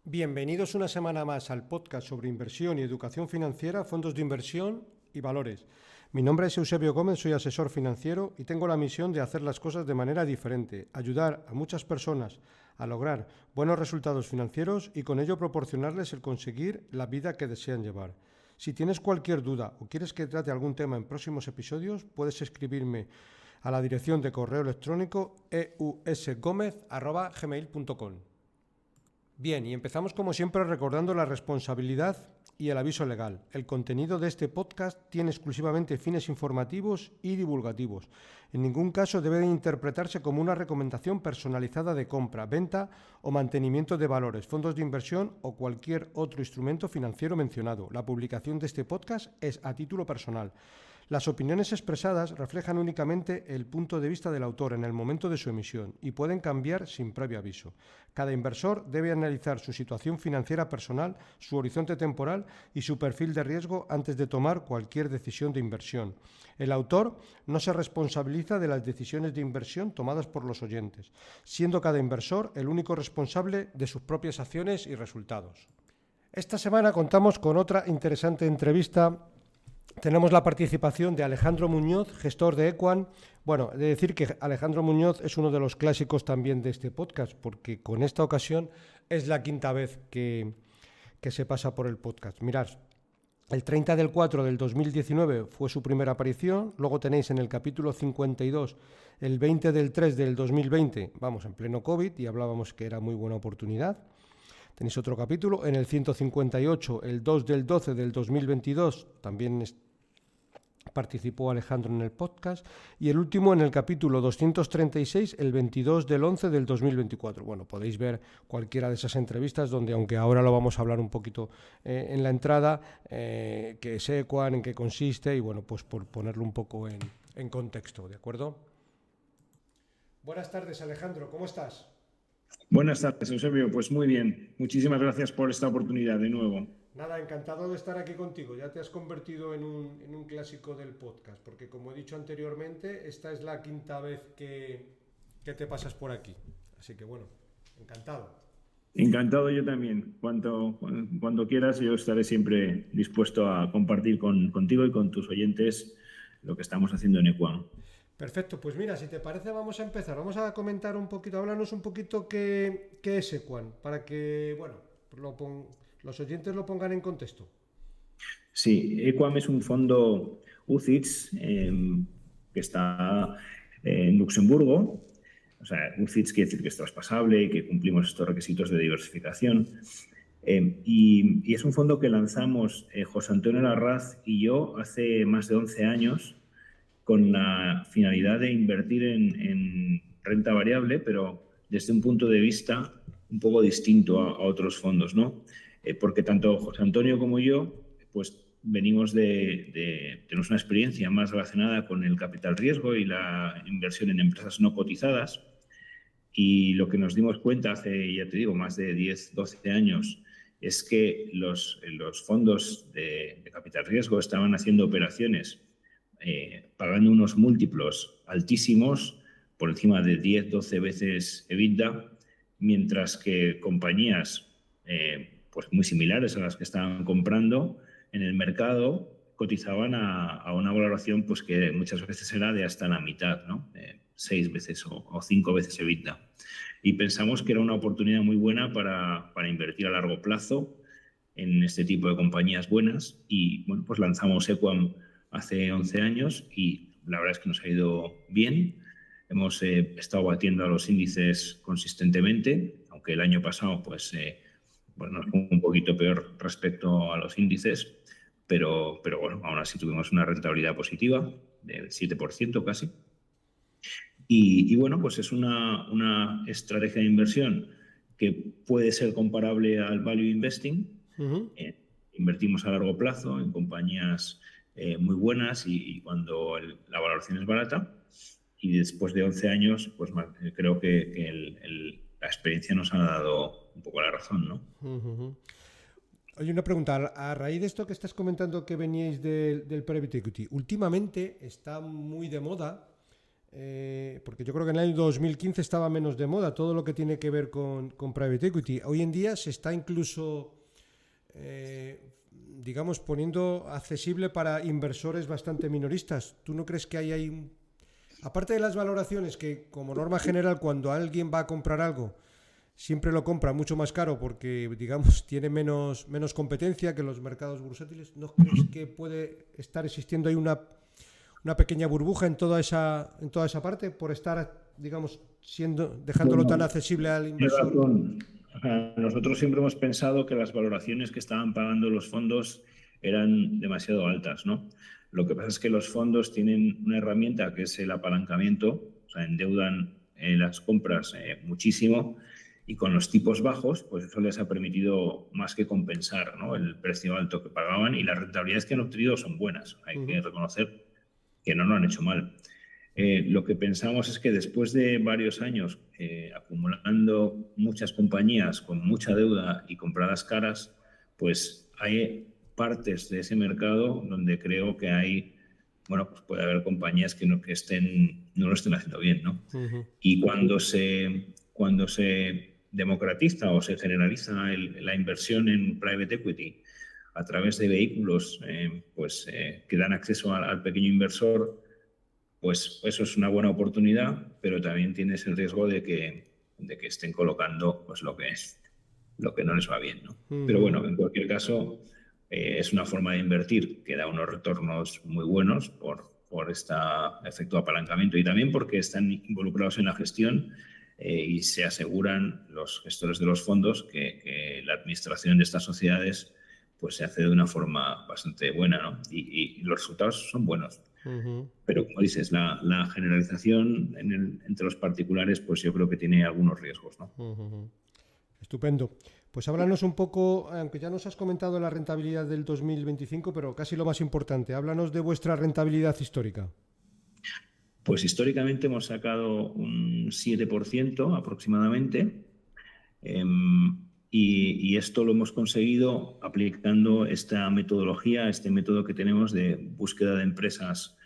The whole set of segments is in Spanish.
Bienvenidos una semana más al podcast sobre inversión y educación financiera, fondos de inversión y valores. Mi nombre es Eusebio Gómez, soy asesor financiero y tengo la misión de hacer las cosas de manera diferente, ayudar a muchas personas a lograr buenos resultados financieros y con ello proporcionarles el conseguir la vida que desean llevar. Si tienes cualquier duda o quieres que trate algún tema en próximos episodios, puedes escribirme a la dirección de correo electrónico eusgomez@gmail.com. Bien, y empezamos como siempre recordando la responsabilidad y el aviso legal. El contenido de este podcast tiene exclusivamente fines informativos y divulgativos. En ningún caso debe de interpretarse como una recomendación personalizada de compra, venta o mantenimiento de valores, fondos de inversión o cualquier otro instrumento financiero mencionado. La publicación de este podcast es a título personal. Las opiniones expresadas reflejan únicamente el punto de vista del autor en el momento de su emisión y pueden cambiar sin previo aviso. Cada inversor debe analizar su situación financiera personal, su horizonte temporal y su perfil de riesgo antes de tomar cualquier decisión de inversión. El autor no se responsabiliza de las decisiones de inversión tomadas por los oyentes, siendo cada inversor el único responsable de sus propias acciones y resultados. Esta semana contamos con otra interesante entrevista. Tenemos la participación de Alejandro Muñoz, gestor de Equam. Bueno, he de decir que Alejandro Muñoz es uno de los clásicos también de este podcast, porque con esta ocasión es la quinta vez que se pasa por el podcast. Mirad, el 30 del 4 del 2019 fue su primera aparición, luego tenéis en el capítulo 52 el 20 del 3 del 2020, vamos, en pleno COVID, y hablábamos que era muy buena oportunidad. Tenéis otro capítulo, en el 158, el 2 del 12 del 2022, también participó Alejandro en el podcast, y el último en el capítulo 236, el 22 del 11 del 2024. Bueno, podéis ver cualquiera de esas entrevistas donde, aunque ahora lo vamos a hablar un poquito en la entrada, qué es Equam, en qué consiste, y bueno, pues por ponerlo un poco en contexto, ¿de acuerdo? Buenas tardes, Alejandro, ¿cómo estás? Buenas tardes, Eusebio. Pues muy bien. Muchísimas gracias por esta oportunidad de nuevo. Nada, encantado de estar aquí contigo. Ya te has convertido en un clásico del podcast, porque como he dicho anteriormente, esta es la quinta vez que te pasas por aquí. Así que bueno, encantado. Encantado yo también. Cuando quieras, yo estaré siempre dispuesto a compartir contigo y con tus oyentes lo que estamos haciendo en Equam. Perfecto, pues mira, si te parece vamos a empezar. Vamos a comentar un poquito, háblanos un poquito qué es Equam, para que, bueno, los oyentes lo pongan en contexto. Sí, Equam es un fondo UCITS que está en Luxemburgo. O sea, UCITS quiere decir que es traspasable y que cumplimos estos requisitos de diversificación. Y es un fondo que lanzamos José Antonio Larraz y yo hace más de 11 años con la finalidad de invertir en renta variable, pero desde un punto de vista un poco distinto a otros fondos, ¿no? Porque tanto José Antonio como yo, pues venimos tenemos una experiencia más relacionada con el capital riesgo y la inversión en empresas no cotizadas. Y lo que nos dimos cuenta hace, ya te digo, más de 10, 12 años, es que los fondos de capital riesgo estaban haciendo operaciones pagando unos múltiplos altísimos, por encima de 10, 12 veces EBITDA, mientras que compañías pues muy similares a las que estaban comprando en el mercado cotizaban a una valoración pues que muchas veces era de hasta la mitad, ¿no? 6 veces o 5 veces EBITDA. Y pensamos que era una oportunidad muy buena para invertir a largo plazo en este tipo de compañías buenas y bueno, pues lanzamos Equam hace 11 años y la verdad es que nos ha ido bien. Hemos estado batiendo a los índices consistentemente, aunque el año pasado pues, bueno, nos fue un poquito peor respecto a los índices, pero bueno, aún así tuvimos una rentabilidad positiva del 7% casi. Y bueno, pues es una estrategia de inversión que puede ser comparable al value investing. Uh-huh. Invertimos a largo plazo en compañías muy buenas y cuando la valoración es barata. Y después de 11 años, pues creo que la experiencia nos ha dado un poco la razón, ¿no? Uh-huh. Oye, una pregunta, a raíz de esto que estás comentando que veníais del private equity, últimamente está muy de moda porque yo creo que en el año 2015 estaba menos de moda todo lo que tiene que ver con private equity. Hoy en día se está incluso, digamos, poniendo accesible para inversores bastante minoristas. ¿Tú no crees que hay aparte de las valoraciones, que como norma general cuando alguien va a comprar algo, siempre lo compra mucho más caro porque, digamos, tiene menos competencia que los mercados bursátiles, ¿no crees que puede estar existiendo ahí una pequeña burbuja en toda esa parte por estar, digamos, dejándolo tan Bueno, accesible al tienes inversor? razón. O sea, nosotros siempre hemos pensado que las valoraciones que estaban pagando los fondos eran demasiado altas, ¿no? Lo que pasa es que los fondos tienen una herramienta que es el apalancamiento, o sea, endeudan las compras muchísimo y con los tipos bajos, pues eso les ha permitido más que compensar, ¿no?, el precio alto que pagaban, y las rentabilidades que han obtenido son buenas. Hay que reconocer que no lo han hecho mal. Lo que pensamos es que después de varios años acumulando muchas compañías con mucha deuda y compradas caras, pues hay partes de ese mercado donde creo que hay, bueno, pues puede haber compañías que no lo estén haciendo bien, ¿no? Ujú. Y cuando se democratiza o se generaliza la inversión en private equity a través de vehículos que dan acceso al pequeño inversor, pues eso es una buena oportunidad, pero también tienes el riesgo de que estén colocando pues lo que no les va bien, ¿no? Pero Ujú. bueno, en cualquier caso, es una forma de invertir que da unos retornos muy buenos por este efecto de apalancamiento, y también porque están involucrados en la gestión y se aseguran los gestores de los fondos que la administración de estas sociedades pues se hace de una forma bastante buena, ¿no? Y los resultados son buenos. Ujú. Pero como dices, la generalización entre los particulares, pues yo creo que tiene algunos riesgos, ¿no? Ujú. Estupendo. Pues háblanos un poco, aunque ya nos has comentado la rentabilidad del 2025, pero casi lo más importante, háblanos de vuestra rentabilidad histórica. Pues históricamente hemos sacado un 7% aproximadamente, y esto lo hemos conseguido aplicando esta metodología, este método que tenemos de búsqueda de empresas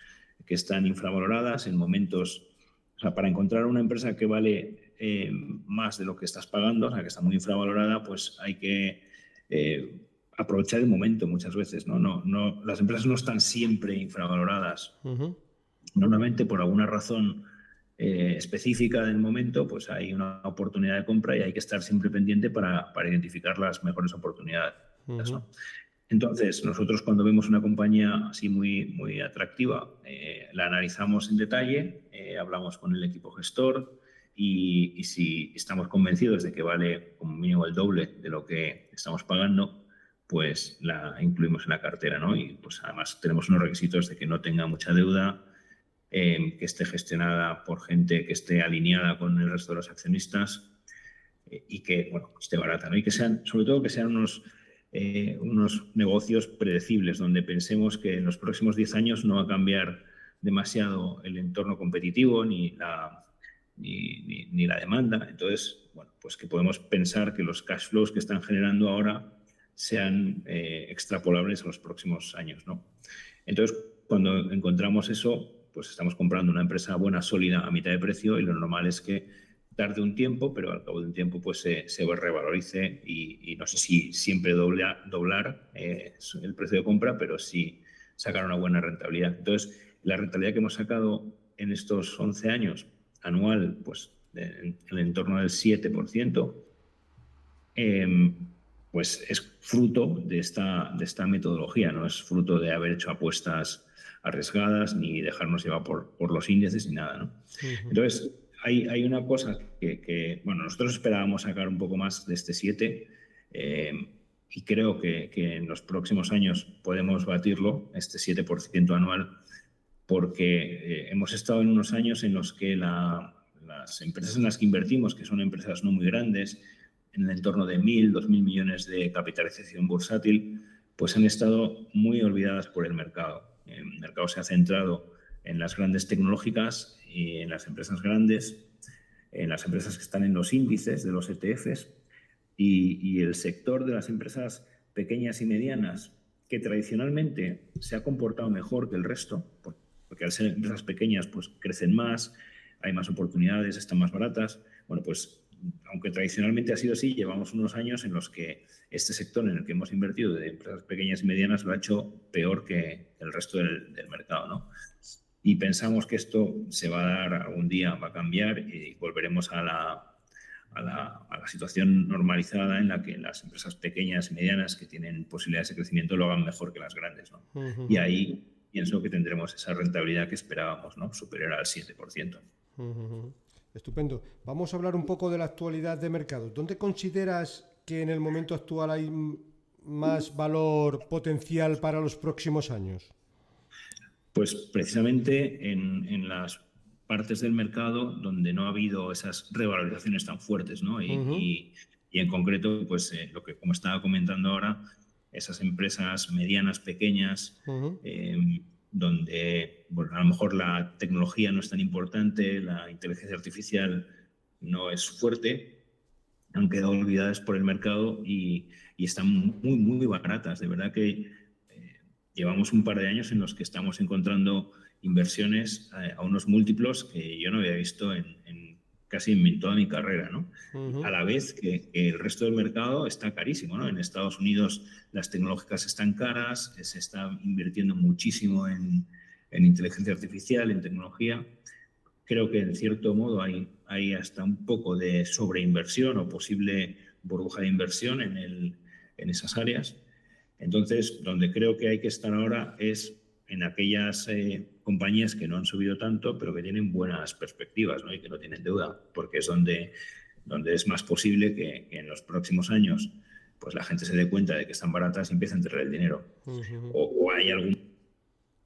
que están infravaloradas en momentos. O sea, para encontrar una empresa que vale más de lo que estás pagando, o sea, que está muy infravalorada, pues hay que aprovechar el momento muchas veces, ¿no? Las empresas no están siempre infravaloradas. Ujú. Normalmente, por alguna razón específica del momento, pues hay una oportunidad de compra y hay que estar siempre pendiente para identificar las mejores oportunidades, Ujú. ¿no? Entonces, nosotros cuando vemos una compañía así muy, muy atractiva, la analizamos en detalle, hablamos con el equipo gestor y si estamos convencidos de que vale como mínimo el doble de lo que estamos pagando, pues la incluimos en la cartera, ¿no? Y pues además tenemos unos requisitos de que no tenga mucha deuda, que esté gestionada por gente que esté alineada con el resto de los accionistas, y que, bueno, esté barata, ¿no? Y que sean, sobre todo, que sean unos negocios predecibles, donde pensemos que en los próximos 10 años no va a cambiar demasiado el entorno competitivo ni la demanda. Entonces, bueno, pues que podemos pensar que los cash flows que están generando ahora sean extrapolables a los próximos años, ¿no? Entonces, cuando encontramos eso, pues estamos comprando una empresa buena, sólida, a mitad de precio, y lo normal es que tarde un tiempo, pero al cabo de un tiempo pues se revalorice y no sé si siempre doblar el precio de compra, pero sí sacar una buena rentabilidad. Entonces, la rentabilidad que hemos sacado en estos 11 años anual, pues en el entorno del 7%, pues es fruto de esta metodología, no es fruto de haber hecho apuestas arriesgadas ni dejarnos llevar por los índices ni nada, ¿no? Ujú. Entonces, hay una cosa bueno, nosotros esperábamos sacar un poco más de este 7, y creo que en los próximos años podemos batirlo, este 7% anual, porque hemos estado en unos años en los que las empresas en las que invertimos, que son empresas no muy grandes, en el entorno de 1.000, 2.000 millones de capitalización bursátil, pues han estado muy olvidadas por el mercado. El mercado se ha centrado en las grandes tecnológicas y en las empresas grandes, en las empresas que están en los índices de los ETFs, y el sector de las empresas pequeñas y medianas, que tradicionalmente se ha comportado mejor que el resto, porque porque al ser empresas pequeñas pues crecen más, hay más oportunidades, están más baratas. Bueno, pues aunque tradicionalmente ha sido así, llevamos unos años en los que este sector en el que hemos invertido de empresas pequeñas y medianas lo ha hecho peor que el resto del mercado, ¿no? Y pensamos que esto se va a dar algún día, va a cambiar y volveremos a la situación normalizada en la que las empresas pequeñas y medianas que tienen posibilidades de crecimiento lo hagan mejor que las grandes, ¿no? Y ahí pienso que tendremos esa rentabilidad que esperábamos, ¿no? Superior al 7%. Estupendo. Vamos a hablar un poco de la actualidad de mercado. ¿Dónde consideras que en el momento actual hay más valor potencial para los próximos años? Pues precisamente en las partes del mercado donde no ha habido esas revalorizaciones tan fuertes, ¿no? Y en concreto, pues lo que, como estaba comentando ahora, esas empresas medianas, pequeñas, donde bueno, a lo mejor la tecnología no es tan importante, la inteligencia artificial no es fuerte, han quedado olvidadas por el mercado y están muy, muy baratas. De verdad que llevamos un par de años en los que estamos encontrando inversiones a unos múltiplos que yo no había visto casi en toda mi carrera, ¿no? A la vez que el resto del mercado está carísimo, ¿no? En Estados Unidos las tecnológicas están caras, se está invirtiendo muchísimo en inteligencia artificial, en tecnología. Creo que en cierto modo hay hasta un poco de sobreinversión o posible burbuja de inversión en esas áreas. Entonces, donde creo que hay que estar ahora es en aquellas compañías que no han subido tanto, pero que tienen buenas perspectivas, ¿no? Y que no tienen deuda, porque es donde es más posible que en los próximos años pues la gente se dé cuenta de que están baratas y empiece a entrar el dinero. O hay algún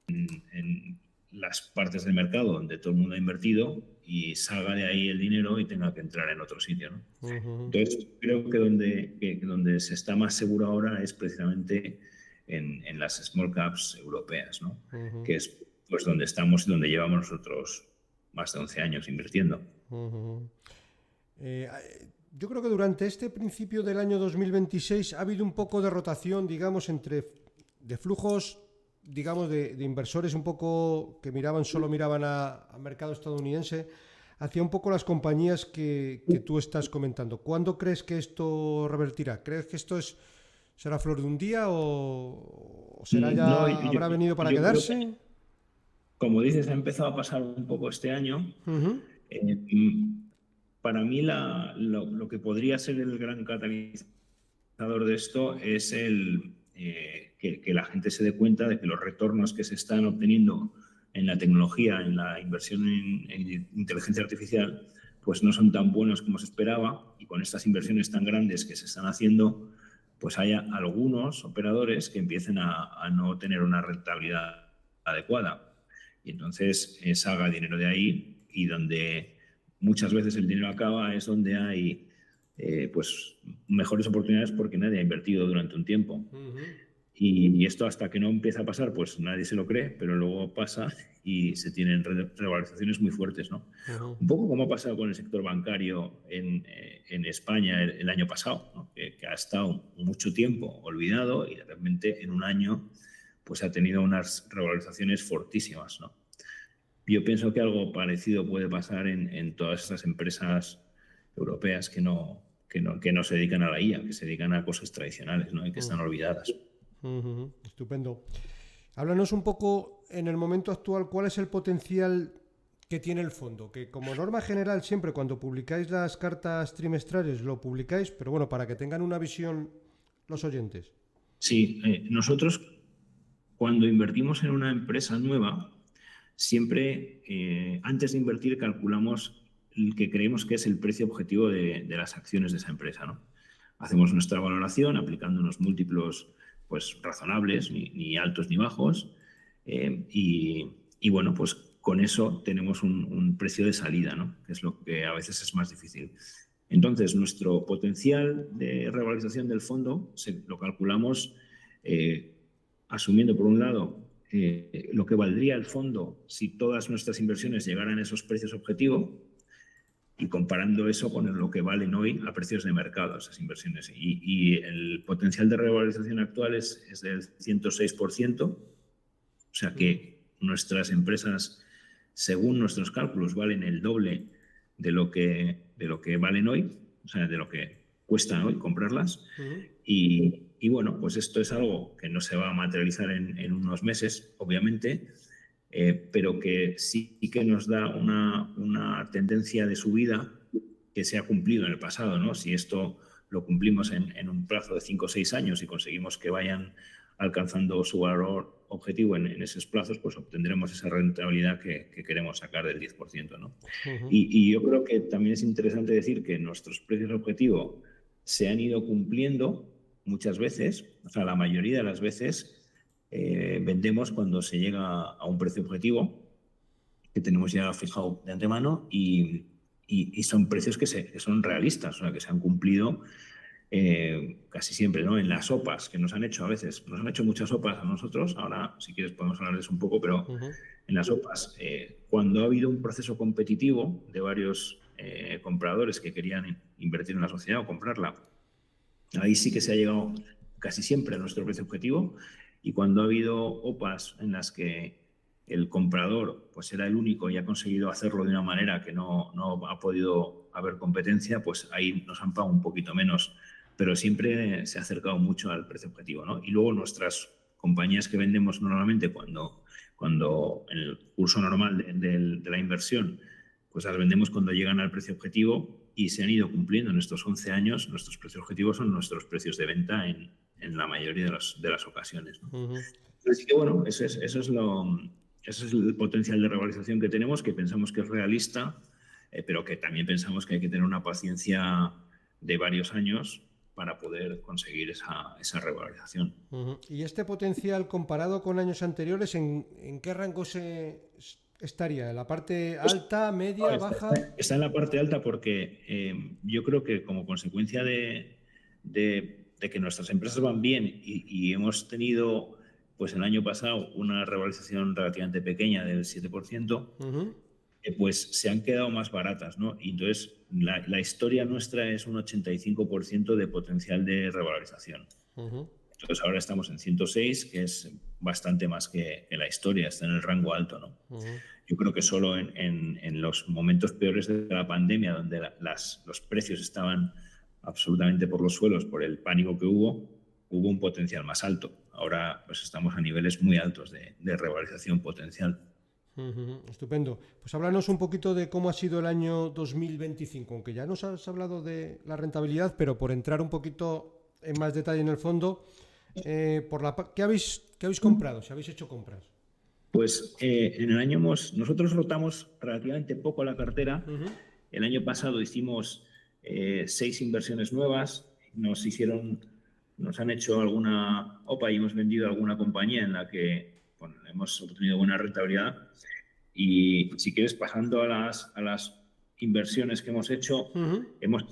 en las partes del mercado donde todo el mundo ha invertido y salga de ahí el dinero y tenga que entrar en otro sitio, ¿no? Entonces, creo que donde se está más seguro ahora es precisamente en las small caps europeas, ¿no? Que es pues donde estamos y donde llevamos nosotros más de 11 años invirtiendo. Yo creo que durante este principio del año 2026 ha habido un poco de rotación, digamos, de flujos, digamos, de inversores un poco que solo miraban al mercado estadounidense, hacia un poco las compañías que tú estás comentando. ¿Cuándo crees que esto revertirá? ¿Crees que esto será flor de un día o será ya, No, habrá venido para quedarse? Como dices, ha empezado a pasar un poco este año. Para mí lo que podría ser el gran catalizador de esto es que la gente se dé cuenta de que los retornos que se están obteniendo en la tecnología, en la inversión en inteligencia artificial, pues no son tan buenos como se esperaba, y con estas inversiones tan grandes que se están haciendo, pues haya algunos operadores que empiecen a no tener una rentabilidad adecuada. Y entonces salga dinero de ahí, y donde muchas veces el dinero acaba es donde hay pues mejores oportunidades porque nadie ha invertido durante un tiempo. Y esto hasta que no empieza a pasar, pues nadie se lo cree, pero luego pasa y se tienen revalorizaciones muy fuertes, ¿no? Un poco como ha pasado con el sector bancario en España el año pasado, ¿no? que ha estado mucho tiempo olvidado y de repente en un año pues ha tenido unas revalorizaciones fortísimas, ¿no? Yo pienso que algo parecido puede pasar en todas estas empresas europeas que no se dedican a la IA, que se dedican a cosas tradicionales, ¿no? Y que están olvidadas. Estupendo. Háblanos un poco, en el momento actual, cuál es el potencial que tiene el fondo, que como norma general siempre cuando publicáis las cartas trimestrales lo publicáis, pero bueno, para que tengan una visión los oyentes. Sí, nosotros cuando invertimos en una empresa nueva, siempre antes de invertir calculamos el que creemos que es el precio objetivo de las acciones de esa empresa, ¿no? Hacemos nuestra valoración aplicando unos múltiplos pues razonables, ni altos ni bajos, y bueno, pues con eso tenemos un precio de salida, ¿no? Que es lo que a veces es más difícil. Entonces, nuestro potencial de revalorización del fondo lo calculamos asumiendo, por un lado, lo que valdría el fondo si todas nuestras inversiones llegaran a esos precios objetivo, y comparando eso con lo que valen hoy a precios de mercado esas inversiones. Y el potencial de revalorización actual es del 106%, o sea que nuestras empresas, según nuestros cálculos, valen el doble de lo que valen hoy, o sea, de lo que cuesta hoy comprarlas. Y bueno, pues esto es algo que no se va a materializar en unos meses, obviamente, pero que sí que nos da una tendencia de subida que se ha cumplido en el pasado, ¿no? Si esto lo cumplimos en un plazo de 5 o 6 años y conseguimos que vayan alcanzando su valor objetivo en esos plazos, pues obtendremos esa rentabilidad que queremos sacar del 10%, ¿no? Y yo creo que también es interesante decir que nuestros precios objetivo se han ido cumpliendo muchas veces, o sea, la mayoría de las veces vendemos cuando se llega a un precio objetivo que tenemos ya fijado de antemano y son precios que son realistas, o sea, que se han cumplido casi siempre, ¿no? En las OPAs que nos han hecho a veces, nos han hecho muchas OPAs a nosotros, ahora si quieres podemos hablar de eso un poco, pero en las OPAs, cuando ha habido un proceso competitivo de varios compradores que querían invertir en la sociedad o comprarla, ahí sí que se ha llegado casi siempre a nuestro precio objetivo. Y cuando ha habido OPAs en las que el comprador pues era el único y ha conseguido hacerlo de una manera que no ha podido haber competencia, pues ahí nos han pagado un poquito menos, pero siempre se ha acercado mucho al precio objetivo, ¿no? Y luego nuestras compañías que vendemos normalmente cuando en el curso normal de la inversión, pues las vendemos cuando llegan al precio objetivo y se han ido cumpliendo en estos 11 años. Nuestros precios objetivos son nuestros precios de venta en la mayoría de las ocasiones, ¿no? Así que bueno, ese es el potencial de revalorización que tenemos, que pensamos que es realista, pero que también pensamos que hay que tener una paciencia de varios años para poder conseguir esa revalorización. ¿Y este potencial comparado con años anteriores, en qué rango estaría? ¿En la parte alta, media, baja? Está en la parte alta porque yo creo que como consecuencia de que nuestras empresas van bien y hemos tenido pues el año pasado una revalorización relativamente pequeña del 7%, pues se han quedado más baratas, ¿no? Y entonces la historia nuestra es un 85% de potencial de revalorización. Entonces ahora estamos en 106, que es bastante más que la historia, está en el rango alto, ¿no? Yo creo que solo en los momentos peores de la pandemia, donde los precios estaban absolutamente por los suelos por el pánico que hubo un potencial más alto. Ahora pues estamos a niveles muy altos de revalorización potencial. Estupendo. Pues háblanos un poquito de cómo ha sido el año 2025, aunque ya nos has hablado de la rentabilidad, pero por entrar un poquito en más detalle en el fondo, ¿qué habéis comprado? Si habéis hecho compras. Pues en el año nosotros rotamos relativamente poco la cartera. El año pasado hicimos 6 inversiones nuevas, nos han hecho alguna OPA y hemos vendido alguna compañía en la que hemos obtenido buena rentabilidad. Y si quieres, pasando a las inversiones que hemos hecho, hemos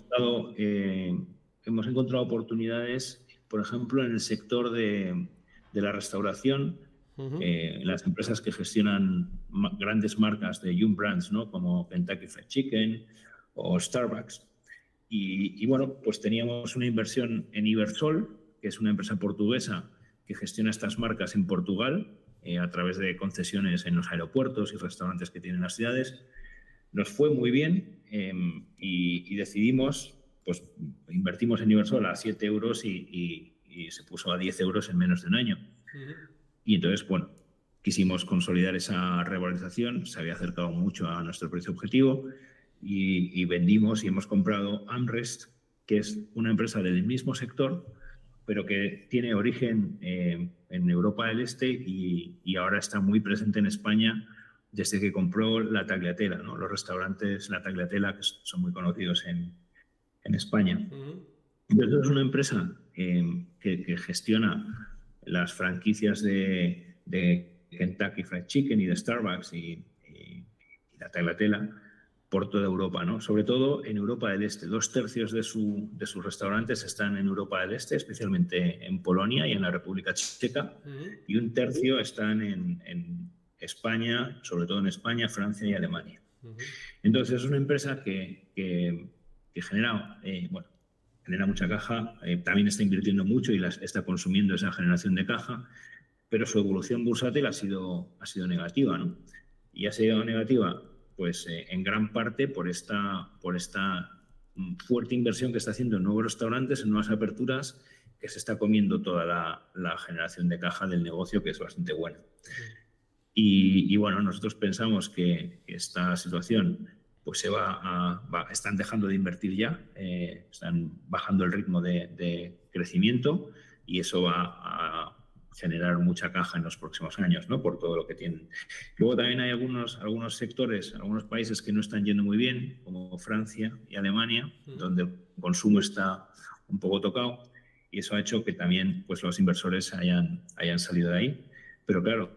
encontrado oportunidades, por ejemplo, en el sector de la restauración, las empresas que gestionan grandes marcas de Yum Brands, ¿no? Como Kentucky Fried Chicken o Starbucks. Y bueno, pues teníamos una inversión en Ibersol, que es una empresa portuguesa que gestiona estas marcas en Portugal a través de concesiones en los aeropuertos y restaurantes que tienen las ciudades. Nos fue muy bien y decidimos, pues invertimos en Ibersol a 7 euros y se puso a 10 euros en menos de un año. Y entonces, bueno, quisimos consolidar esa revalorización, se había acercado mucho a nuestro precio objetivo y vendimos y hemos comprado Amrest, que es una empresa del mismo sector, pero que tiene origen en Europa del Este y ahora está muy presente en España desde que compró La Tagliatella, ¿no? Los restaurantes La Tagliatella, que son muy conocidos en España. Entonces es una empresa que gestiona las franquicias de Kentucky Fried Chicken y de Starbucks y La Tagliatella por toda Europa, ¿no? Sobre todo en Europa del Este. 2/3 de sus restaurantes están en Europa del Este, especialmente en Polonia y en la República Checa, y 1/3 están en España, sobre todo en España, Francia y Alemania. Entonces es una empresa que genera, genera mucha caja, también está invirtiendo mucho y está consumiendo esa generación de caja, pero su evolución bursátil ha sido negativa, ¿no? Y ha sido negativa, pues en gran parte por esta fuerte inversión que está haciendo en nuevos restaurantes, en nuevas aperturas, que se está comiendo toda la generación de caja del negocio, que es bastante buena. Y bueno, nosotros pensamos que esta situación pues están dejando de invertir ya, están bajando el ritmo de crecimiento y eso va a generar mucha caja en los próximos años, ¿no? Por todo lo que tienen. Luego también hay algunos sectores, algunos países que no están yendo muy bien, como Francia y Alemania, donde el consumo está un poco tocado y eso ha hecho que también pues, los inversores hayan salido de ahí. Pero claro,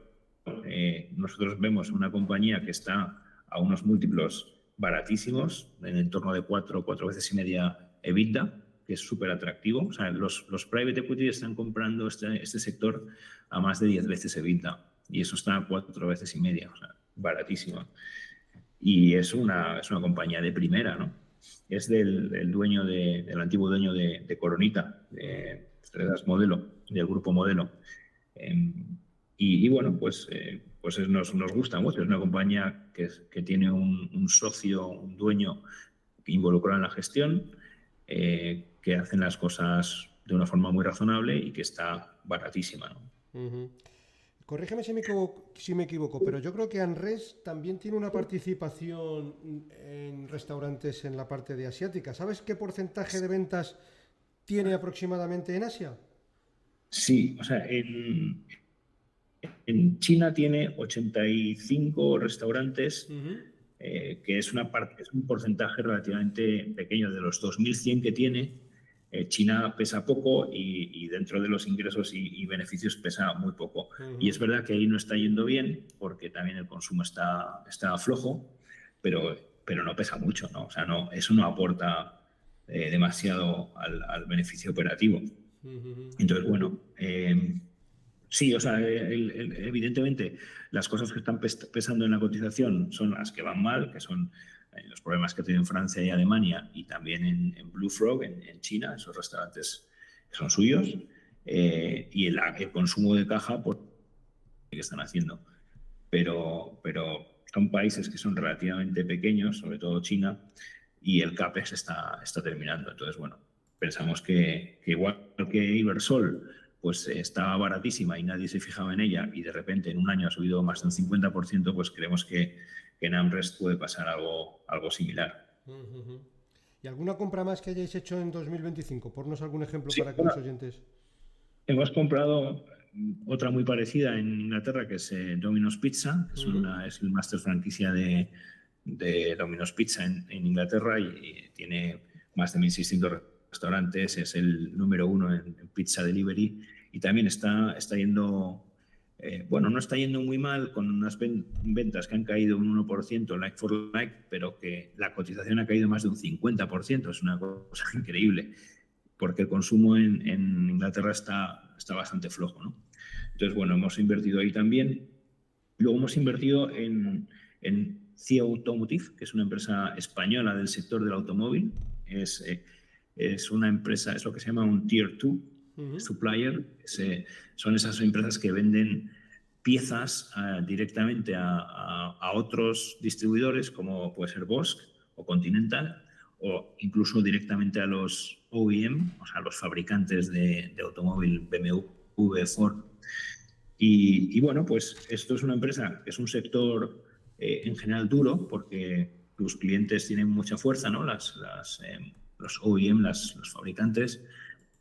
nosotros vemos una compañía que está a unos múltiplos baratísimos, en el torno de 4 veces y media EBITDA, que es súper atractivo. O sea, los private equity están comprando este sector a más de 10 veces EBITDA y eso está a 4 veces y media, o sea, baratísimo. Y es una compañía de primera, ¿no? Es del antiguo dueño de Coronita, de Estrellas Modelo, del grupo Modelo. Y bueno, pues nos gusta mucho. Es una compañía que tiene un socio, un dueño involucrado en la gestión, que hacen las cosas de una forma muy razonable y que está baratísima, ¿no? Corrígeme si me equivoco, pero yo creo que AnRes también tiene una participación en restaurantes en la parte de asiática. ¿Sabes qué porcentaje de ventas tiene aproximadamente en Asia? Sí, o sea, en China tiene 85 restaurantes, que es un porcentaje relativamente pequeño de los 2.100 que tiene. China pesa poco y dentro de los ingresos y beneficios pesa muy poco. Y es verdad que ahí no está yendo bien porque también el consumo está flojo, pero no pesa mucho, ¿no? O sea, eso no aporta demasiado al beneficio operativo. Entonces, bueno, sí, o sea, evidentemente las cosas que están pesando en la cotización son las que van mal, que son los problemas que tienen Francia y Alemania y también en Blue Frog, en China, esos restaurantes que son suyos, y el consumo de caja por que están haciendo. Pero son países que son relativamente pequeños, sobre todo China, y el CAPEX está terminando. Entonces, bueno, pensamos que igual que Ibersol pues estaba baratísima y nadie se fijaba en ella y de repente en un año ha subido más de un 50%, pues creemos que en AmRest puede pasar algo similar. ¿Y alguna compra más que hayáis hecho en 2025? Ponnos algún ejemplo Sí, para que bueno, los oyentes... hemos comprado otra muy parecida en Inglaterra, que es Domino's Pizza, que es el máster franquicia de Domino's Pizza en Inglaterra y tiene más de 1.600 restaurantes, es el número 1 en pizza delivery y también está yendo, bueno, no está yendo muy mal con unas ventas que han caído un 1% like for like, pero que la cotización ha caído más de un 50%, es una cosa increíble, porque el consumo en Inglaterra está bastante flojo, ¿no? Entonces, bueno, hemos invertido ahí también. Luego hemos invertido en CIA Automotive, que es una empresa española del sector del automóvil. Es una empresa, es lo que se llama un Tier 2 supplier. Son esas empresas que venden piezas directamente a otros distribuidores, como puede ser Bosch o Continental, o incluso directamente a los OEM, o sea, a los fabricantes de automóvil BMW, Ford. Y bueno, pues esto es una empresa, es un sector en general duro porque tus clientes tienen mucha fuerza, ¿no? Los OEM, los fabricantes,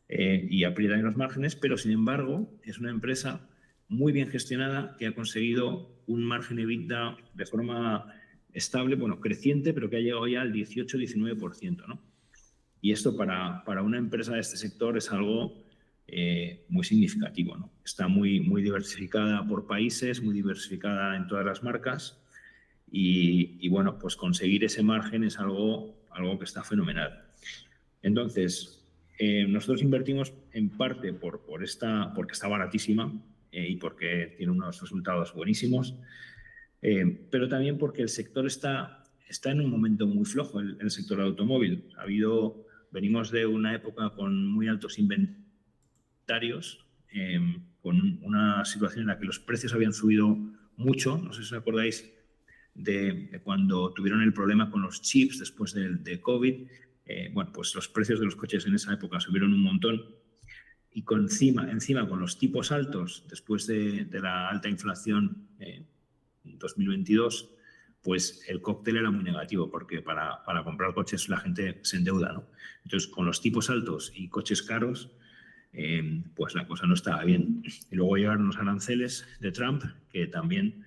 y aprietan los márgenes, pero sin embargo es una empresa muy bien gestionada que ha conseguido un margen EBITDA de forma estable, bueno, creciente, pero que ha llegado ya al 18-19%, ¿no? Y esto para una empresa de este sector es algo muy significativo, ¿no? Está muy diversificada por países, muy diversificada en todas las marcas y bueno, pues conseguir ese margen es algo que está fenomenal. Entonces, nosotros invertimos en parte porque está baratísima y porque tiene unos resultados buenísimos, pero también porque el sector está en un momento muy flojo, el sector automóvil. Venimos de una época con muy altos inventarios con una situación en la que los precios habían subido mucho. No sé si os acordáis de cuando tuvieron el problema con los chips después de COVID. Bueno, pues los precios de los coches en esa época subieron un montón. Y encima con los tipos altos, después de la alta inflación en 2022, pues el cóctel era muy negativo, porque para comprar coches la gente se endeuda, ¿no? Entonces, con los tipos altos y coches caros, pues la cosa no estaba bien. Y luego llegaron los aranceles de Trump, que también,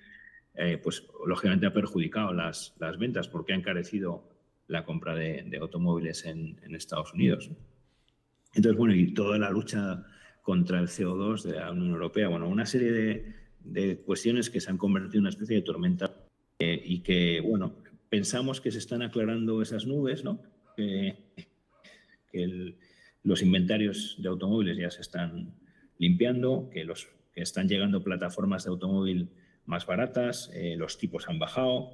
pues lógicamente ha perjudicado las ventas, porque ha encarecido la compra de automóviles en Estados Unidos. Entonces, bueno, y toda la lucha contra el CO2 de la Unión Europea, bueno, una serie de cuestiones que se han convertido en una especie de tormenta y que, bueno, pensamos que se están aclarando esas nubes, ¿no? Que los inventarios de automóviles ya se están limpiando, que están llegando plataformas de automóvil más baratas, los tipos han bajado.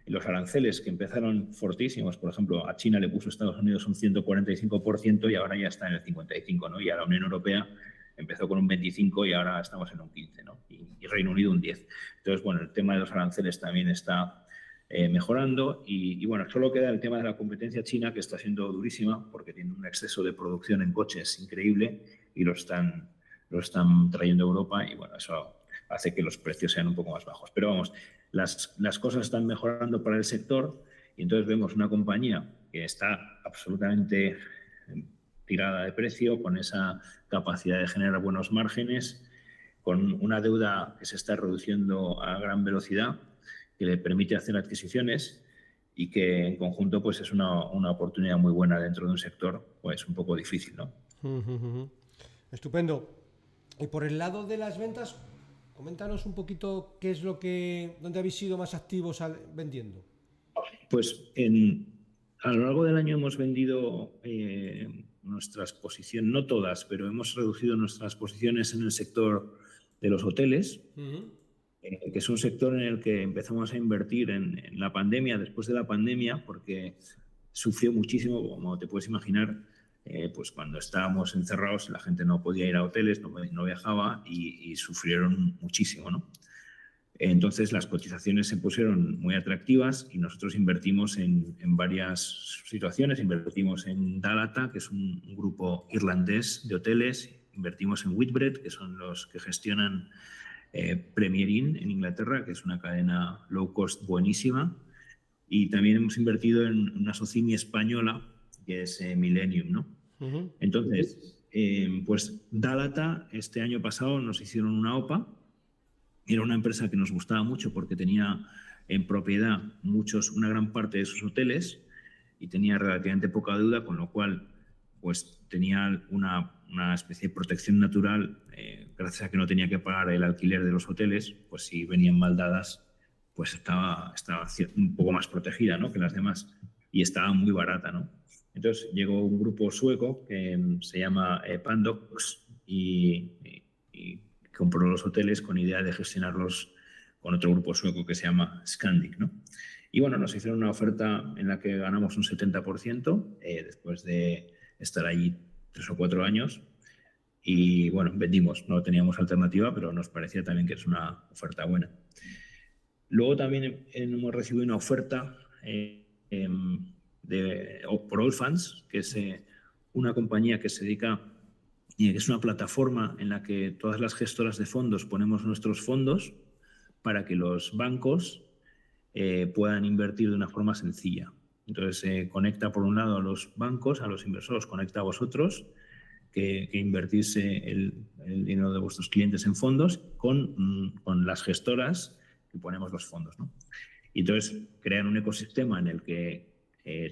Los aranceles que empezaron fortísimos, por ejemplo, a China le puso Estados Unidos un 145% y ahora ya está en el 55%, ¿no? Y a la Unión Europea empezó con un 25% y ahora estamos en un 15%, ¿no? Y Reino Unido un 10%. Entonces, bueno, el tema de los aranceles también está mejorando y bueno, solo queda el tema de la competencia china, que está siendo durísima porque tiene un exceso de producción en coches increíble y lo están trayendo a Europa y bueno, eso hace que los precios sean un poco más bajos. Pero vamos, las cosas están mejorando para el sector y entonces vemos una compañía que está absolutamente tirada de precio, con esa capacidad de generar buenos márgenes, con una deuda que se está reduciendo a gran velocidad, que le permite hacer adquisiciones y que en conjunto pues es una oportunidad muy buena dentro de un sector pues un poco difícil, ¿no? Estupendo. Y por el lado de las ventas, coméntanos un poquito qué es dónde habéis sido más activos vendiendo. Pues a lo largo del año hemos vendido nuestras posiciones, no todas, pero hemos reducido nuestras posiciones en el sector de los hoteles, que es un sector en el que empezamos a invertir en la pandemia, después de la pandemia, porque sufrió muchísimo, como te puedes imaginar. Pues cuando estábamos encerrados la gente no podía ir a hoteles, no viajaba y sufrieron muchísimo, ¿no? Entonces las cotizaciones se pusieron muy atractivas y nosotros invertimos en varias situaciones. Invertimos en Dalata, que es un grupo irlandés de hoteles. Invertimos en Whitbread, que son los que gestionan Premier Inn en Inglaterra, que es una cadena low cost buenísima. Y también hemos invertido en una socimi española, que es Millennium, ¿no? Entonces, pues Dalata, este año pasado nos hicieron una OPA. Era una empresa que nos gustaba mucho porque tenía en propiedad una gran parte de sus hoteles y tenía relativamente poca deuda, con lo cual pues tenía una especie de protección natural, gracias a que no tenía que pagar el alquiler de los hoteles. Pues si venían mal dadas, pues estaba un poco más protegida, ¿no?, que las demás, y estaba muy barata, ¿no? Entonces llegó un grupo sueco que se llama Pandox y compró los hoteles con idea de gestionarlos con otro grupo sueco que se llama Scandic, ¿no? Y bueno, nos hicieron una oferta en la que ganamos un 70% después de estar allí 3 o 4 años. Y bueno, vendimos, no teníamos alternativa, pero nos parecía también que es una oferta buena. Luego también hemos recibido una oferta por Allfunds, que es una compañía que se dedica, que es una plataforma en la que todas las gestoras de fondos ponemos nuestros fondos para que los bancos puedan invertir de una forma sencilla. Entonces conecta por un lado a los bancos, a los inversores, conecta a vosotros que invertís el dinero de vuestros clientes en fondos con las gestoras que ponemos los fondos, ¿no? Y entonces crean un ecosistema en el que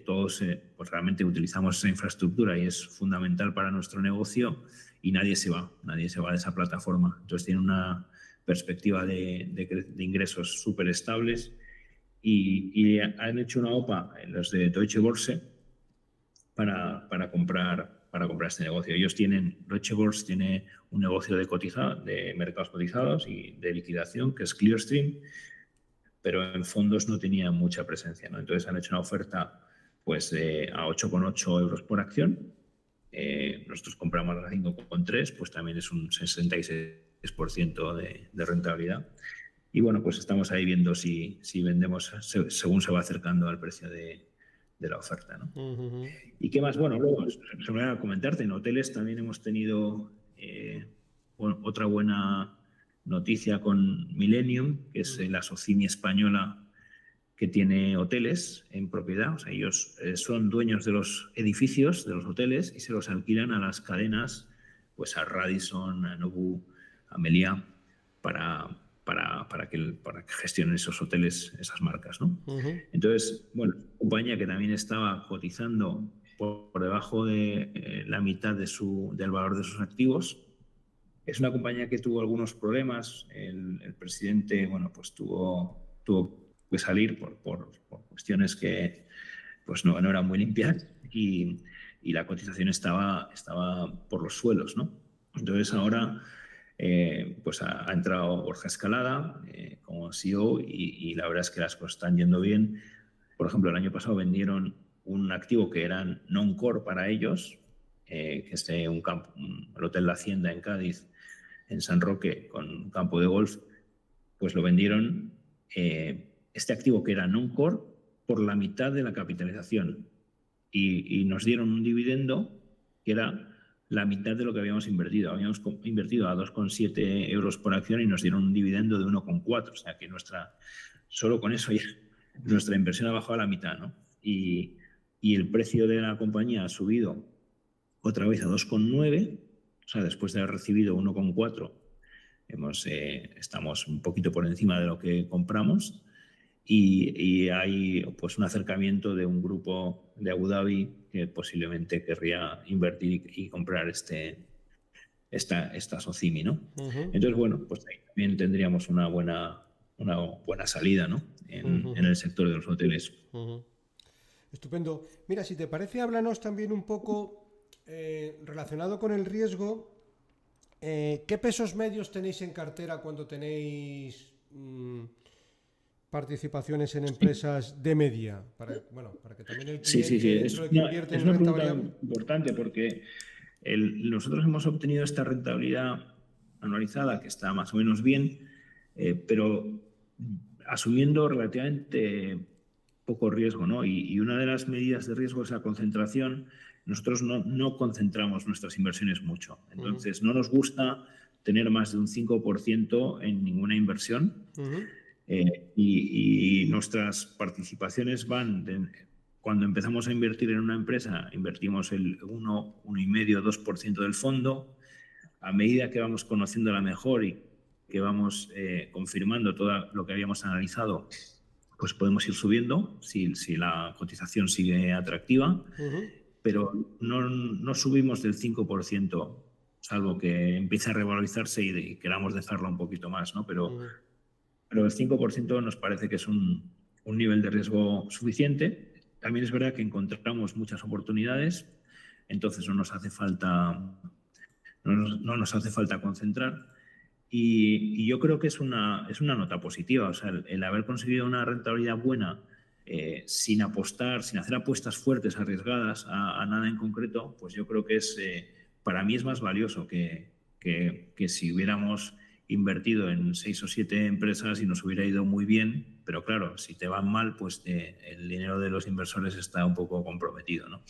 todos pues realmente utilizamos esa infraestructura y es fundamental para nuestro negocio y nadie se va de esa plataforma. Entonces tiene una perspectiva de ingresos súper estables y han hecho una OPA los de Deutsche Börse para comprar este negocio. Deutsche Börse tiene un negocio de mercados cotizados y de liquidación, que es Clearstream, pero en fondos no tenía mucha presencia, ¿no? Entonces han hecho una oferta pues a 8,8 euros por acción nosotros compramos a 5,3, pues también es un 66% de rentabilidad. Y bueno, pues estamos ahí viendo si vendemos según se va acercando al precio de la oferta, ¿no? ¿Y qué más? Bueno, luego se me va a comentarte, en hoteles también hemos tenido otra buena noticia con Millennium, que es la Socimi española que tiene hoteles en propiedad. O sea, ellos son dueños de los edificios, de los hoteles, y se los alquilan a las cadenas, pues a Radisson, a Nobu, a Meliá, para que gestionen esos hoteles, esas marcas, ¿no? Entonces, bueno, compañía que también estaba cotizando por debajo de la mitad del valor de sus activos. Es una compañía que tuvo algunos problemas. El presidente, bueno, pues tuvo que salir por cuestiones que pues no eran muy limpias y la cotización estaba por los suelos, ¿no? Entonces ahora pues ha entrado Borja Escalada como CEO y la verdad es que las cosas están yendo bien. Por ejemplo, el año pasado vendieron un activo que era non-core para ellos, que es el Hotel La Hacienda en Cádiz, en San Roque, con un campo de golf, pues lo vendieron este activo que era non-core por la mitad de la capitalización y nos dieron un dividendo que era la mitad de lo que habíamos invertido. Habíamos invertido a 2,7 euros por acción y nos dieron un dividendo de 1,4. O sea que solo con eso ya nuestra inversión ha bajado a la mitad, ¿no? Y el precio de la compañía ha subido otra vez a 2,9. O sea, después de haber recibido 1,4, estamos un poquito por encima de lo que compramos. Y hay pues un acercamiento de un grupo de Abu Dhabi que posiblemente querría invertir y comprar esta Socimi, ¿no? Entonces, bueno, pues ahí también tendríamos una buena salida, ¿no? En el sector de los hoteles. Estupendo. Mira, si te parece, háblanos también un poco relacionado con el riesgo. ¿Qué pesos medios tenéis en cartera cuando tenéis participaciones en empresas de media? Para que también el cliente, Sí. dentro de que invierte en una renta pregunta variable... importante porque nosotros hemos obtenido esta rentabilidad anualizada que está más o menos bien, pero asumiendo relativamente poco riesgo, ¿no? Y una de las medidas de riesgo es la concentración. Nosotros no concentramos nuestras inversiones mucho. Entonces, no nos gusta tener más de un 5% en ninguna inversión. Y nuestras participaciones cuando empezamos a invertir en una empresa, invertimos el 1,5, 2% del fondo. A medida que vamos conociéndola mejor y que vamos confirmando todo lo que habíamos analizado, pues podemos ir subiendo si la cotización sigue atractiva, pero no subimos del 5%, salvo que empiece a revalorizarse y queramos dejarlo un poquito más, ¿no? Pero el 5% nos parece que es un nivel de riesgo suficiente. También es verdad que encontramos muchas oportunidades, entonces no nos hace falta concentrar. Y yo creo que es una nota positiva. O sea, el haber conseguido una rentabilidad buena sin hacer apuestas fuertes, arriesgadas a nada en concreto, pues yo creo que para mí es más valioso que si hubiéramos invertido en 6 o 7 empresas y nos hubiera ido muy bien, pero claro, si te van mal, pues el dinero de los inversores está un poco comprometido, ¿no?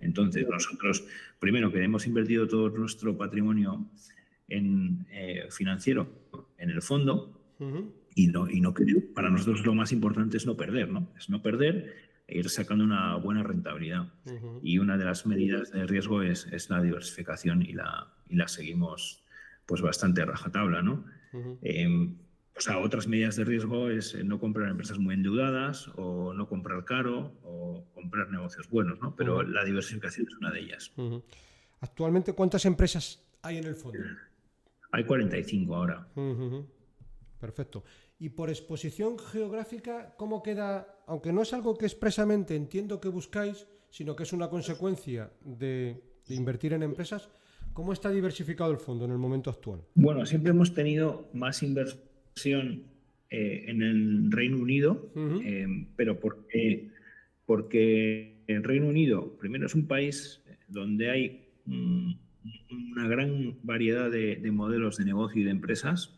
Entonces, nosotros, primero, que hemos invertido todo nuestro patrimonio financiero en el fondo y para nosotros lo más importante es no perder, ¿no? Es no perder e ir sacando una buena rentabilidad. Y una de las medidas de riesgo es la diversificación y la seguimos pues bastante a rajatabla, ¿no? O sea, otras medidas de riesgo es no comprar empresas muy endeudadas o no comprar caro o comprar negocios buenos, ¿no? Pero la diversificación es una de ellas. Actualmente, ¿cuántas empresas hay en el fondo? Hay 45 ahora. Perfecto. Y por exposición geográfica, ¿cómo queda? Aunque no es algo que expresamente entiendo que buscáis, sino que es una consecuencia de invertir en empresas, ¿cómo está diversificado el fondo en el momento actual? Bueno, siempre hemos tenido más inversión en el Reino Unido, pero porque el Reino Unido, primero, es un país donde hay una gran variedad de modelos de negocio y de empresas.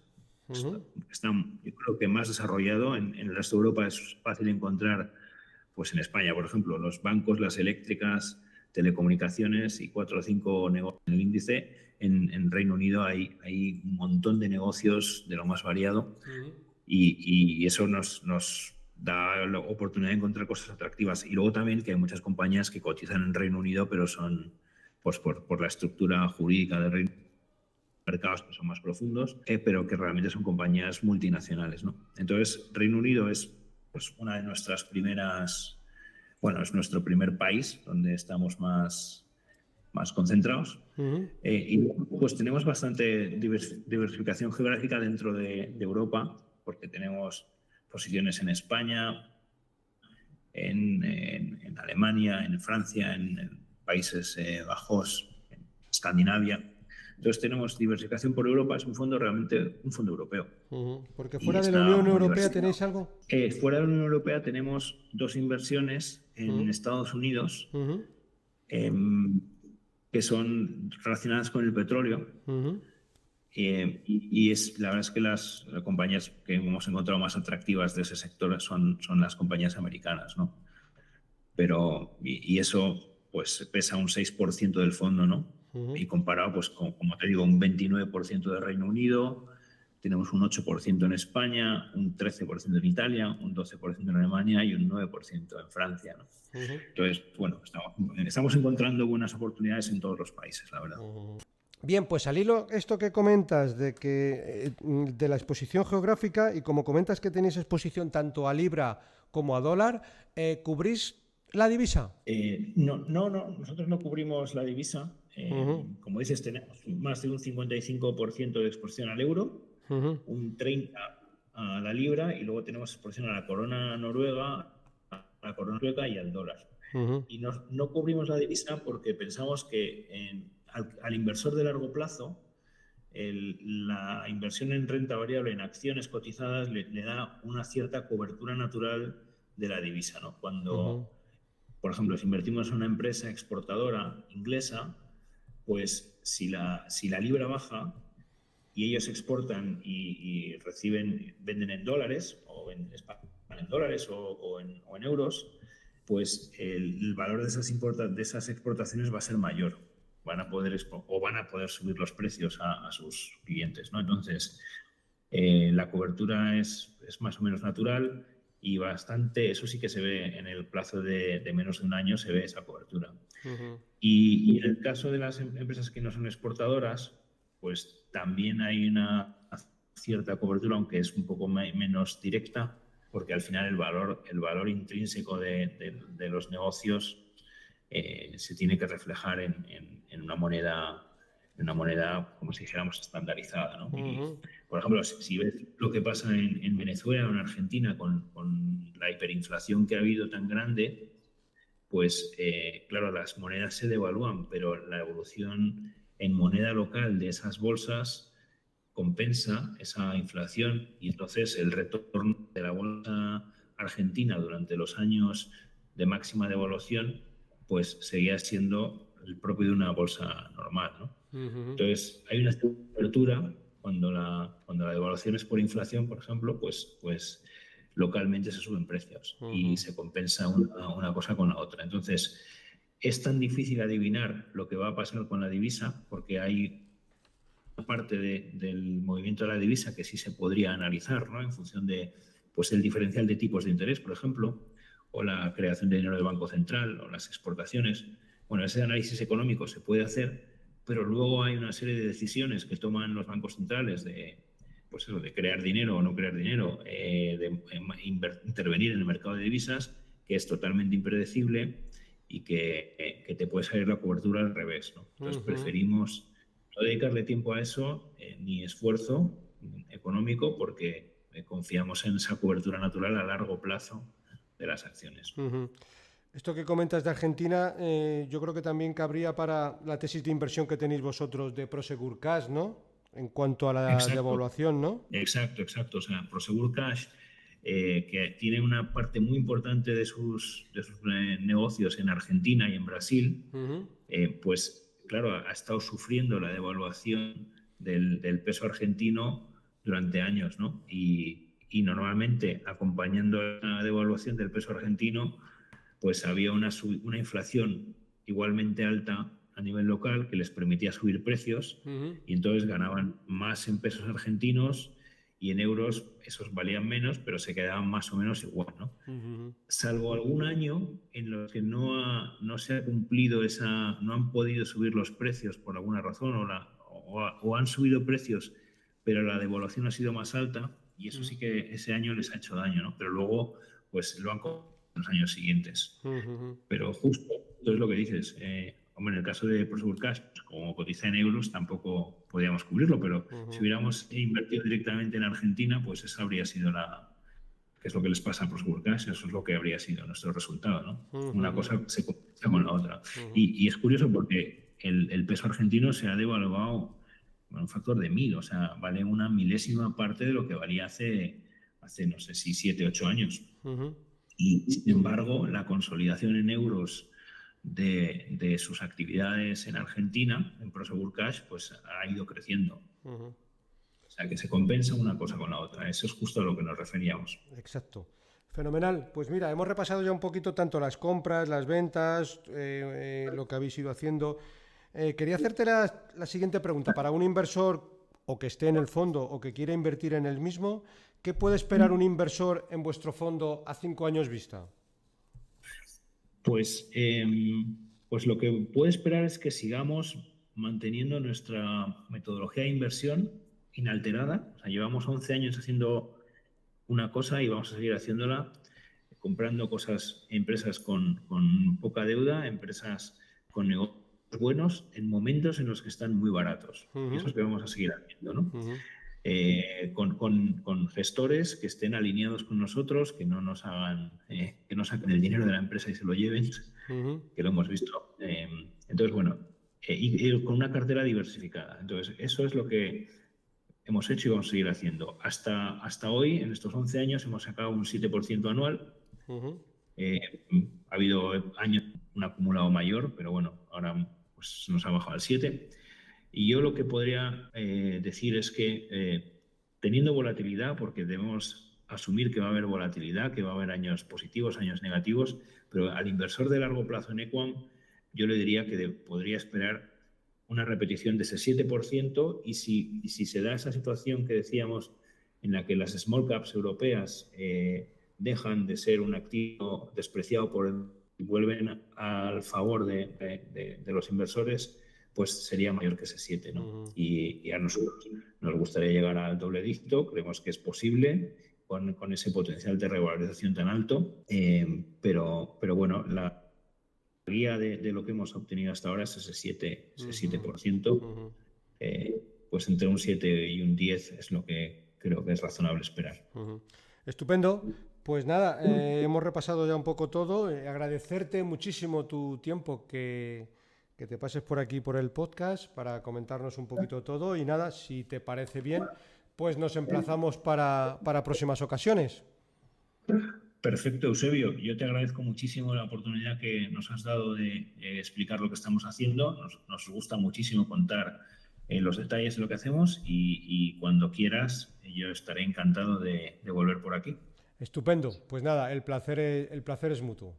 Están, yo creo que más desarrollado. En el resto de Europa es fácil encontrar, pues en España, por ejemplo, los bancos, las eléctricas, telecomunicaciones y 4 o 5 negocios en el índice. En Reino Unido hay un montón de negocios de lo más variado y eso nos da la oportunidad de encontrar cosas atractivas. Y luego también que hay muchas compañías que cotizan en Reino Unido, pero son, pues por la estructura jurídica del Reino Unido, mercados que son más profundos, pero que realmente son compañías multinacionales, ¿no? Entonces, Reino Unido es, pues, una de nuestras primeras, bueno, es nuestro primer país donde estamos más concentrados. Y pues tenemos bastante diversificación geográfica dentro de Europa, porque tenemos posiciones en España, en Alemania, en Francia, en Países Bajos, en Escandinavia. Entonces tenemos diversificación por Europa. Es un fondo realmente un fondo europeo. Porque fuera de la Unión Europea tenéis algo. Fuera de la Unión Europea tenemos 2 inversiones en Estados Unidos que son relacionadas con el petróleo. Y la verdad es que las compañías que hemos encontrado más atractivas de ese sector son las compañías americanas, ¿no? Pero, y eso pues pesa un 6% del fondo, ¿no? Y comparado, pues como te digo, un 29% de Reino Unido, tenemos un 8% en España, un 13% en Italia, un 12% en Alemania y un 9% en Francia, ¿no? Entonces, bueno, estamos encontrando buenas oportunidades en todos los países, la verdad. Bien, pues al hilo esto que comentas de la exposición geográfica, y como comentas que tenéis exposición tanto a libra como a dólar, ¿cubrís la divisa? No, nosotros no cubrimos la divisa. Como dices, tenemos más de un 55% de exposición al euro, un 30% a la libra, y luego tenemos exposición a la corona noruega, y al dólar. Y no cubrimos la divisa porque pensamos que al inversor de largo plazo, la inversión en renta variable en acciones cotizadas le da una cierta cobertura natural de la divisa, ¿no? Cuando, por ejemplo, si invertimos en una empresa exportadora inglesa, pues si la libra baja y ellos exportan y venden en dólares o en dólares o en euros, pues el valor de esas exportaciones va a ser mayor. Van a poder subir los precios a sus clientes, ¿no? Entonces, la cobertura es más o menos natural y bastante, eso sí que se ve en el plazo de menos de un año, se ve esa cobertura. Y en el caso de las empresas que no son exportadoras, pues también hay una cierta cobertura, aunque es un poco menos directa, porque al final el valor intrínseco de los negocios se tiene que reflejar en una moneda como si dijéramos estandarizada, ¿no? Y, por ejemplo, si ves lo que pasa en Venezuela o en Argentina con la hiperinflación que ha habido tan grande, pues claro, las monedas se devalúan, pero la evolución en moneda local de esas bolsas compensa esa inflación, y entonces el retorno de la bolsa argentina durante los años de máxima devaluación pues seguía siendo el propio de una bolsa normal, ¿no? Entonces hay una cobertura cuando la devaluación es por inflación, por ejemplo, pues localmente se suben precios y se compensa una cosa con la otra. Entonces es tan difícil adivinar lo que va a pasar con la divisa porque hay parte del movimiento de la divisa que sí se podría analizar, ¿no? En función de, pues, el diferencial de tipos de interés, por ejemplo, o la creación de dinero del Banco Central, o las exportaciones. Bueno, ese análisis económico se puede hacer, pero luego hay una serie de decisiones que toman los bancos centrales de crear dinero o no crear dinero, de intervenir en el mercado de divisas, que es totalmente impredecible y que te puede salir la cobertura al revés, ¿no? Entonces preferimos no dedicarle tiempo a eso, ni esfuerzo económico, porque confiamos en esa cobertura natural a largo plazo de las acciones. Esto que comentas de Argentina, yo creo que también cabría para la tesis de inversión que tenéis vosotros de Prosegur Cash, ¿no? En cuanto a la devaluación, ¿no? Exacto. O sea, Prosegur Cash, que tiene una parte muy importante de sus negocios en Argentina y en Brasil, pues claro, ha estado sufriendo la devaluación del peso argentino durante años, ¿no? Y normalmente, acompañando la devaluación del peso argentino, pues había una inflación igualmente alta a nivel local que les permitía subir precios y entonces ganaban más en pesos argentinos y en euros esos valían menos, pero se quedaban más o menos igual, ¿no? Salvo algún año en los que no se ha cumplido no han podido subir los precios por alguna razón o han subido precios, pero la devaluación ha sido más alta y eso sí que ese año les ha hecho daño, ¿no? Pero luego pues lo han los años siguientes. Pero justo es lo que dices. Hombre, en el caso de Prosegur Cash, como cotiza en euros, tampoco podíamos cubrirlo, pero si hubiéramos invertido directamente en Argentina, pues esa habría sido que es lo que les pasa a Prosegur Cash, eso es lo que habría sido nuestro resultado, ¿no? Una cosa se compensa con la otra. Y es curioso porque el peso argentino se ha devaluado un factor de 1000, o sea, vale una milésima parte de lo que valía hace no sé si 7, 8 años. Y, sin embargo, la consolidación en euros de sus actividades en Argentina, en Prosegur Cash, pues ha ido creciendo. O sea, que se compensa una cosa con la otra. Eso es justo a lo que nos referíamos. Exacto. Fenomenal. Pues mira, hemos repasado ya un poquito tanto las compras, las ventas, lo que habéis ido haciendo. Quería hacerte la siguiente pregunta. Para un inversor o que esté en el fondo o que quiera invertir en el mismo, ¿qué puede esperar un inversor en vuestro fondo a 5 años vista? Pues lo que puede esperar es que sigamos manteniendo nuestra metodología de inversión inalterada. O sea, llevamos 11 años haciendo una cosa y vamos a seguir haciéndola, comprando empresas con poca deuda, empresas con negocios buenos en momentos en los que están muy baratos. Y eso es lo que vamos a seguir haciendo, ¿no? Con gestores que estén alineados con nosotros, que no nos hagan, que no saquen el dinero de la empresa y se lo lleven, que lo hemos visto. Entonces, bueno, y con una cartera diversificada. Entonces, eso es lo que hemos hecho y vamos a seguir haciendo. Hasta hoy, en estos 11 años, hemos sacado un 7% anual. Ha habido años un acumulado mayor, pero bueno, ahora pues nos ha bajado al 7%. Y yo lo que podría decir es que teniendo volatilidad, porque debemos asumir que va a haber volatilidad, que va a haber años positivos, años negativos, pero al inversor de largo plazo en Equam yo le diría que podría esperar una repetición de ese 7% y si se da esa situación que decíamos en la que las small caps europeas dejan de ser un activo despreciado y vuelven al favor de los inversores, pues sería mayor que ese 7, ¿no? Y a nosotros nos gustaría llegar al doble dígito, creemos que es posible con ese potencial de revalorización tan alto, pero bueno, la guía de lo que hemos obtenido hasta ahora es ese 7%, pues entre un 7 y un 10 es lo que creo que es razonable esperar. Estupendo. Pues nada, hemos repasado ya un poco todo. Agradecerte muchísimo tu tiempo que te pases por aquí por el podcast para comentarnos un poquito todo y nada, si te parece bien, pues nos emplazamos para próximas ocasiones. Perfecto, Eusebio. Yo te agradezco muchísimo la oportunidad que nos has dado de explicar lo que estamos haciendo. Nos gusta muchísimo contar los detalles de lo que hacemos y cuando quieras yo estaré encantado de volver por aquí. Estupendo. Pues nada, el placer es mutuo.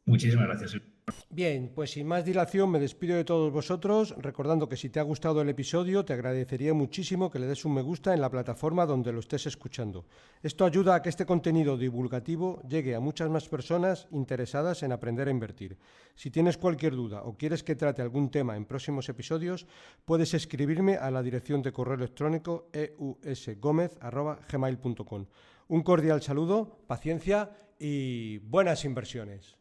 Muchísimas gracias. Bien, pues sin más dilación me despido de todos vosotros, recordando que si te ha gustado el episodio te agradecería muchísimo que le des un me gusta en la plataforma donde lo estés escuchando. Esto ayuda a que este contenido divulgativo llegue a muchas más personas interesadas en aprender a invertir. Si tienes cualquier duda o quieres que trate algún tema en próximos episodios, puedes escribirme a la dirección de correo electrónico eusgomez@gmail.com. Un cordial saludo, paciencia y buenas inversiones.